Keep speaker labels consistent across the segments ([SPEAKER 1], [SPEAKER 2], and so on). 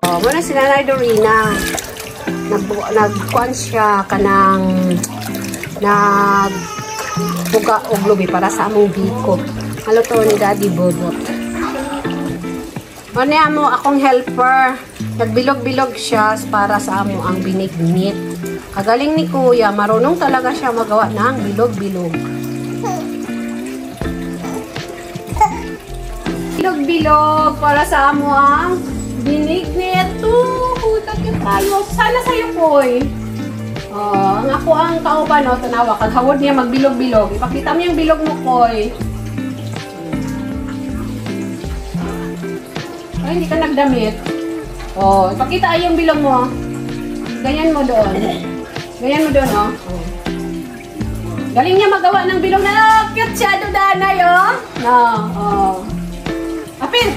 [SPEAKER 1] Oh, muna si Nanay Dorina. Nagkuhan siya kanang nagbuga og lubi para sa among biko. Halo to ni Daddy Bodot. Ano mo akong helper. Nagbilog-bilog siya para sa amo ang binignit. Kagaling ni Kuya, marunong talaga siya magawa ng bilog-bilog. Bilog-bilog para sa amo ang binignit. Takip tayo. Sana sa'yo, Poy. Ang ako ang kauban, no, tanawa. Kaghawad niya magbilog-bilog. Ipakita mo yung bilog mo, Poy. Ay, hindi ka nagdamit. Ipakita ay yung bilog mo. Ganyan mo doon. Ganyan mo doon, oh. Galing niya magawa ng bilog na cute siya, Danay, oh. Apil!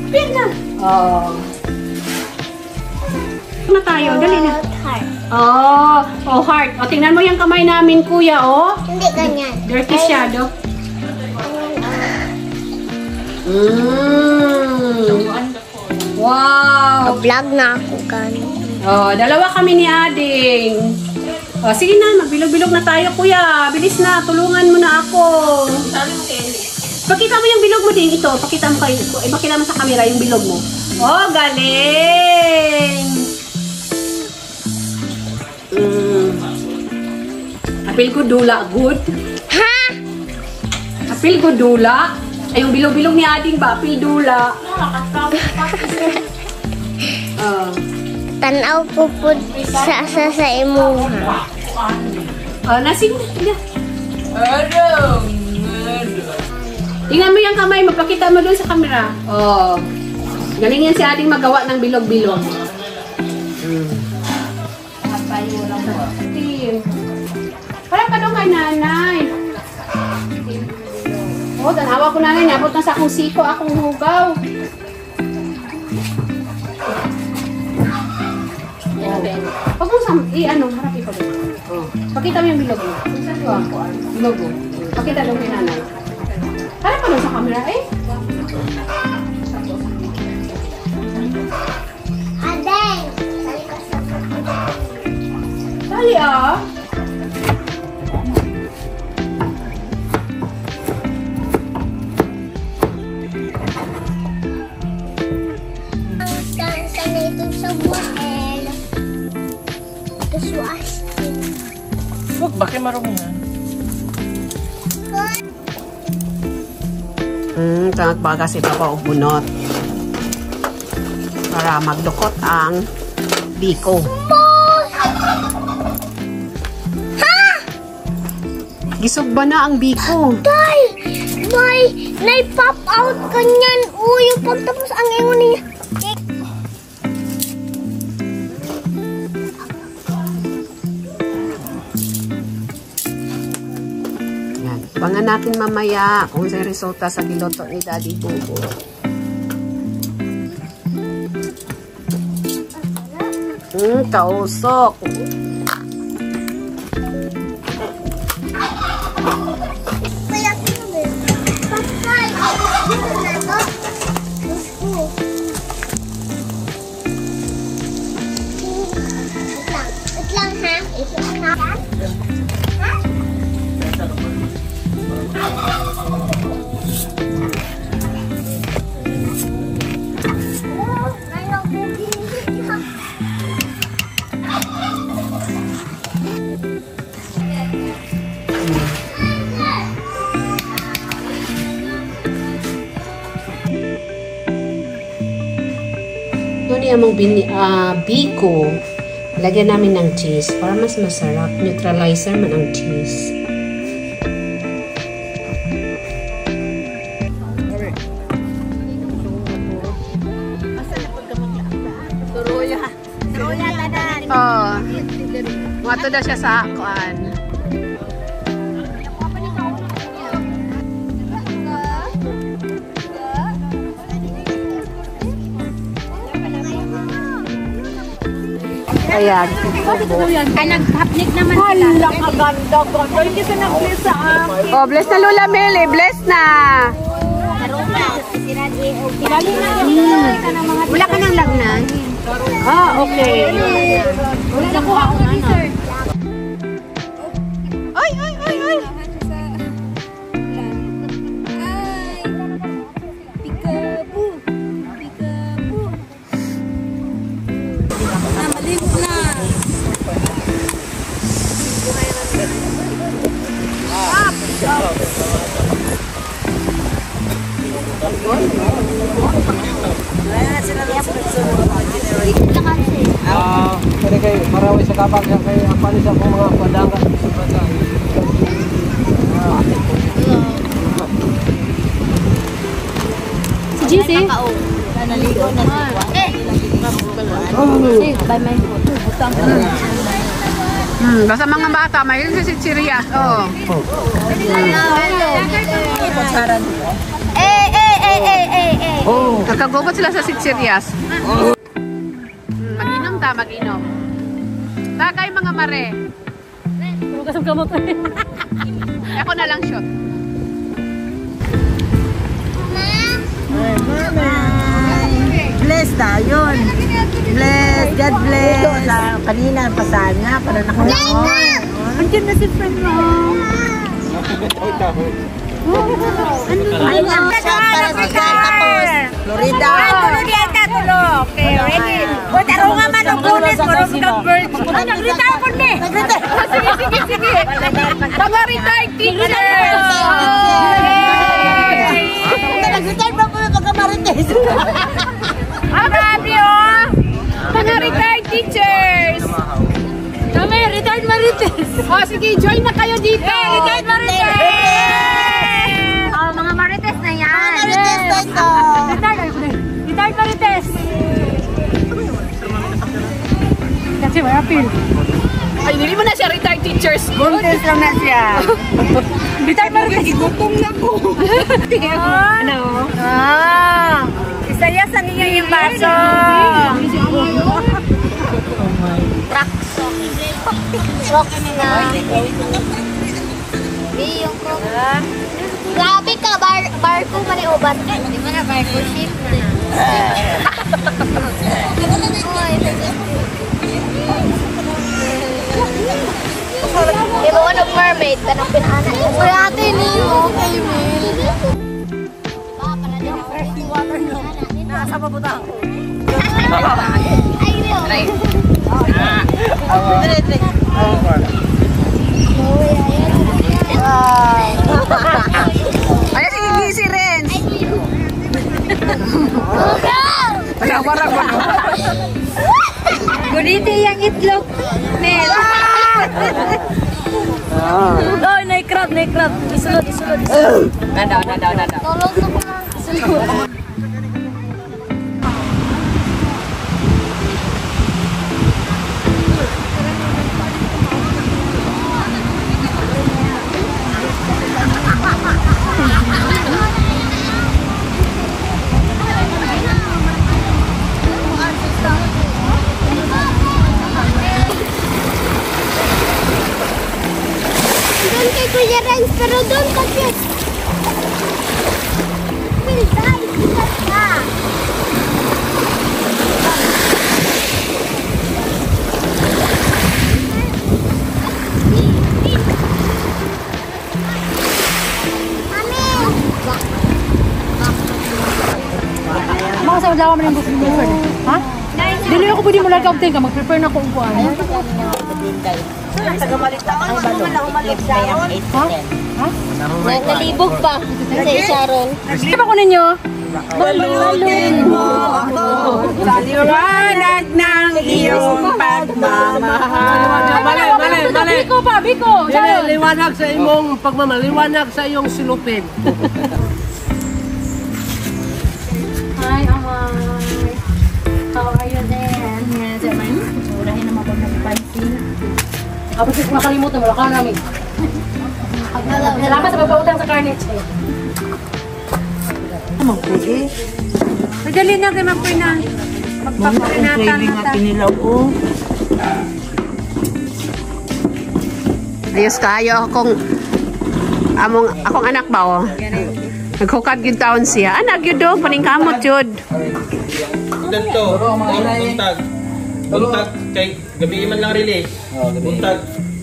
[SPEAKER 1] Apil na! Na tayo, dali na. Heart. Heart. Tingnan mo yung kamay namin, Kuya, oh.
[SPEAKER 2] Hindi ganyan.
[SPEAKER 1] Dirty shadow. Wow!
[SPEAKER 2] Vlog na ako ganyan.
[SPEAKER 1] Dalawa kami ni Ading. Sige na, magbilog-bilog na tayo, Kuya. Bilis na, tulungan mo na ako. Pakita mo yung bilog mo din. Ito, pakita mo sa camera yung bilog mo. Galing! Apil ko dula, good?
[SPEAKER 2] Ha?
[SPEAKER 1] Apil ko dula? Ay, yung bilog-bilog ni Ading ba? Apil dula.
[SPEAKER 2] Tanaw po po sa imuha.
[SPEAKER 1] Nasing. Tingnan mo yung kamay, magpakita mo doon sa camera. Galing yan si Ading magawa ng bilog-bilog. Parang pa doon kay Nanay. Tanawa ko Nanay, nabot na sa akong siko, akong hugaw. Pag mo sa, harap pa doon. Pakita mo yung bilog mo. Bilog mo. Pakita doon kay Nanay. Harap pa doon sa camera, eh.
[SPEAKER 2] Adeng!
[SPEAKER 1] Dali, ah.
[SPEAKER 2] Sana itong sa buhel. Kaswas.
[SPEAKER 3] Huwag, bakit marumi yan?
[SPEAKER 1] Tangat baga si Papa og bunot. Para magdukot ang biko. Gisugba na ang biko.
[SPEAKER 2] Tay! May nai-pop out kanyan. Yung pagtapos ang ingon niya.
[SPEAKER 1] Yan. Abangan natin mamaya kung sa resulta sa giloto ni Daddy Bubo. Kausok. Ito niya mong biko. Lagyan namin ng cheese para mas masarap. Neutralizer man ang cheese. Mato daw siya sa kuan. Ayan.
[SPEAKER 2] Nag-hapnik naman sila.
[SPEAKER 1] Hala, kaganda. Hindi ka na-bless sa akin. Oh, bless na Lola Mel. Bless na. Wala ka ng lagnan? Ah, okay. Wala na ko ako na. Ay, ay, ay, ay!
[SPEAKER 4] Kaya kay maraway sa kapag kay apalis ako mga padanga.
[SPEAKER 1] Si GC?
[SPEAKER 2] Naligo na siya. By my foot.
[SPEAKER 1] Basta mga bata, mahilig sa sitsirias. Oo. Kakagubot sila sa sitsirias. Mag-inom ta, mag-inom. Tagay mga mare.
[SPEAKER 3] Kasam kamot.
[SPEAKER 1] Ako na lang shot.
[SPEAKER 5] Bless tayon. Bless. God bless. Kanina, pasahan nga para nakalangon.
[SPEAKER 2] Andiyan na si friend mo.
[SPEAKER 5] Ay, ang shot para sa tapos. Florida.
[SPEAKER 2] Okay, ready? O, taro nga man ang bonus mo. Birds. Nag-retire ko na.
[SPEAKER 1] Sige. Mga retired teachers!
[SPEAKER 5] Nag-retire pa po yung pagkamarites.
[SPEAKER 1] Grabe oh! Mga retired teachers!
[SPEAKER 3] Kami, retired marites.
[SPEAKER 1] O sige, join na kayo dito!
[SPEAKER 2] Retired marites! Oh, mga marites na yan.
[SPEAKER 5] Marites na ito.
[SPEAKER 3] Retired marites. Kasi may appeal.
[SPEAKER 1] Ay, hindi mo na siya retired teachers!
[SPEAKER 5] Buntis lang na siya.
[SPEAKER 3] Retired marites.
[SPEAKER 1] Gutom na ko!
[SPEAKER 3] Ano?
[SPEAKER 2] Ah, isaya sa niya yung baso. Rock na. Yung ko. Grabe ka, barko maniobat. Hindi mo na barko ship na. Di ba ano mermaid? Tanong pinana. Kaya ate niyo. Kay Mel.
[SPEAKER 5] Nasa pabuta.
[SPEAKER 2] Ay, Mel.
[SPEAKER 1] Ay, sige, busy rin! Wala ko.
[SPEAKER 3] Guniti yung itlog. Mel. Oh, naikrab. Isulot.
[SPEAKER 1] Nadaw.
[SPEAKER 2] Tulog na ko na. Doon kay Kuya Renz, pero doon kasi. Pilday, sikat ka.
[SPEAKER 3] Mga sa lawa mo ng gusto mo. Ha? Dili ako pwede mo lang ka-obtain ka. Mag-prepare na ko upuan. Ha? Ha?
[SPEAKER 2] Nalibog pa sa Sharon.
[SPEAKER 3] Sige pa ko ninyo.
[SPEAKER 5] Balutin mo ako sa liwanag ng iyong pagmamahal.
[SPEAKER 3] Mali. Biko.
[SPEAKER 4] Liwanag sa imong pagmamahal, liwanag sa iyong silupin.
[SPEAKER 3] Hi, Amay. How are you then? Yes, Amay. Ulahin naman pag nagpansin. Kapag kasi makalimutan, wala ka namin. Salamat sa pagpautang sa carnage.
[SPEAKER 2] Madali na kayo magpina. Magpaparinata nata.
[SPEAKER 1] Ayos kayo akong anak ba oh. Naghukad gyud taon siya. Anak gyud dog paningkamot jud.
[SPEAKER 6] Ganito, buntag. Buntag, kay gabi man lang release. Buntag.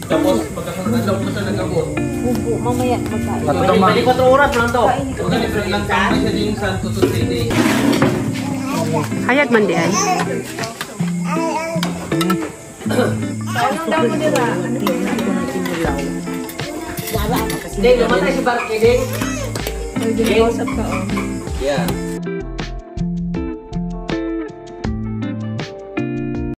[SPEAKER 6] Tapos pagkasunod adlaw pa sa nagabot. Bali 4 oras lang to. Ganito lang kami sa din sa 2 to 3 days.
[SPEAKER 1] Hayag man di ay.
[SPEAKER 6] Ding, namatay si Barky, Ding. Ding. Yeah.